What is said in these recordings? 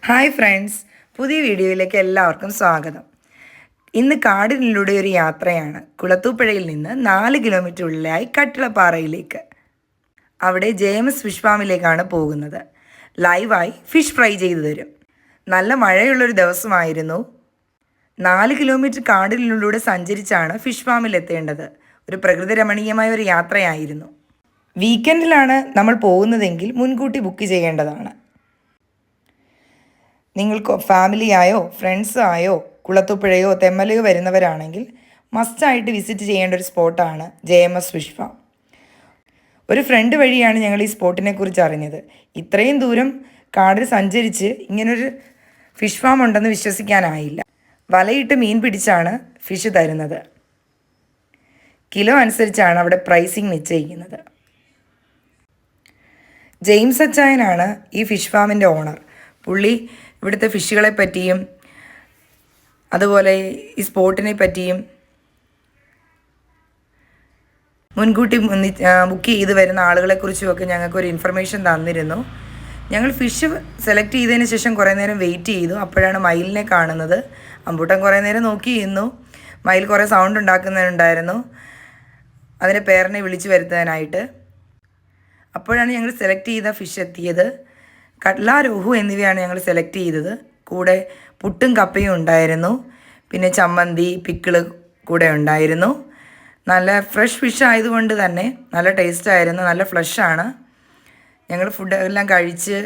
Hi friends, പുതിയ വീഡിയോയിലേക്ക് എല്ലാവർക്കും സ്വാഗതം. ഇന്ന് കാടിനുള്ളിലൂടെ ഒരു യാത്രയാണ്. കുളത്തൂപ്പുഴയിൽ നിന്ന് 4 കിലോമീറ്റർ ഉള്ളിലായി കട്ടിളപ്പാറയിലേക്ക്. അവിടെ JMS ഫിഷ് ഫാമിലേക്കാണ് പോകുന്നത്. ലൈവായി ഫിഷ് ഫ്രൈ ചെയ്തു തരും. നല്ല മഴയുള്ളൊരു ദിവസമായിരുന്നു. 4 കിലോമീറ്റർ കാടിനുള്ളിലൂടെ സഞ്ചരിച്ചാണ് ഫിഷ് ഫാമിൽ എത്തേണ്ടത്. ഒരു പ്രകൃതി രമണീയമായ ഒരു യാത്രയായിരുന്നു. വീക്കെൻഡിലാണ് നമ്മൾ പോകുന്നതെങ്കിൽ മുൻകൂട്ടി ബുക്ക് ചെയ്യേണ്ടതാണ്. നിങ്ങൾക്ക് ഫാമിലിയായോ ഫ്രണ്ട്സോ ആയോ കുളത്തൂപ്പുഴയോ തെമ്മലയോ വരുന്നവരാണെങ്കിൽ മസ്റ്റായിട്ട് വിസിറ്റ് ചെയ്യേണ്ട ഒരു സ്പോട്ടാണ് JMS ഫിഷ് ഫാം. ഒരു ഫ്രണ്ട് വഴിയാണ് ഞങ്ങൾ ഈ സ്പോട്ടിനെ കുറിച്ച് അറിഞ്ഞത്. ഇത്രയും ദൂരം കാടിൽ സഞ്ചരിച്ച് ഇങ്ങനൊരു ഫിഷ് ഫാം ഉണ്ടെന്ന് വിശ്വസിക്കാനായില്ല. വലയിട്ട് മീൻ പിടിച്ചാണ് ഫിഷ് തരുന്നത്. കിലോ അനുസരിച്ചാണ് അവിടെ പ്രൈസിങ് നിശ്ചയിക്കുന്നത്. ജെയിംസ് അച്ചായനാണ് ഈ ഫിഷ് ഫാമിൻ്റെ ഓണർ. പുള്ളി ഇവിടുത്തെ ഫിഷുകളെ പറ്റിയും അതുപോലെ ഈ സ്പോട്ടിനെ പറ്റിയും മുൻകൂട്ടി ബുക്ക് ചെയ്ത് വരുന്ന ആളുകളെക്കുറിച്ചുമൊക്കെ ഞങ്ങൾക്കൊരു ഇൻഫർമേഷൻ തന്നിരുന്നു. ഞങ്ങൾ ഫിഷ് സെലക്ട് ചെയ്തതിന് ശേഷം കുറേ നേരം വെയിറ്റ് ചെയ്തു. അപ്പോഴാണ് മയിലിനെ കാണുന്നത്. അമ്പൂട്ടൻ കുറേ നേരം നോക്കിയിരുന്നു. മയിൽ കുറേ സൗണ്ട് ഉണ്ടാക്കുന്നുണ്ടായിരുന്നു അതിൻ്റെ പേരനെ വിളിച്ചു വരുത്താനായിട്ട്. അപ്പോഴാണ് ഞങ്ങൾ സെലക്ട് ചെയ്ത ഫിഷ് എത്തിയത്. കട്ല, രോഹു എന്നിവയാണ് ഞങ്ങൾ സെലക്ട് ചെയ്തത്. കൂടെ പുട്ടും കപ്പയും ഉണ്ടായിരുന്നു. പിന്നെ ചമ്മന്തി, പിക്കിള് കൂടെ ഉണ്ടായിരുന്നു. നല്ല ഫ്രഷ് ഫിഷ് ആയതുകൊണ്ട് തന്നെ നല്ല ടേസ്റ്റായിരുന്നു. നല്ല ഫ്ലഷാണ്. ഞങ്ങൾ ഫുഡ് എല്ലാം കഴിച്ച്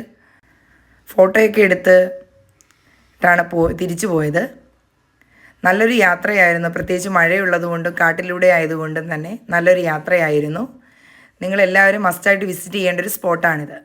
ഫോട്ടോയൊക്കെ എടുത്തിട്ടാണ് തിരിച്ചു പോയത്. നല്ലൊരു യാത്രയായിരുന്നു. പ്രത്യേകിച്ച് മഴയുള്ളതുകൊണ്ടും കാട്ടിലൂടെ ആയതുകൊണ്ടും തന്നെ നല്ലൊരു യാത്രയായിരുന്നു. നിങ്ങളെല്ലാവരും മസ്റ്റായിട്ട് വിസിറ്റ് ചെയ്യേണ്ട ഒരു സ്പോട്ടാണിത്.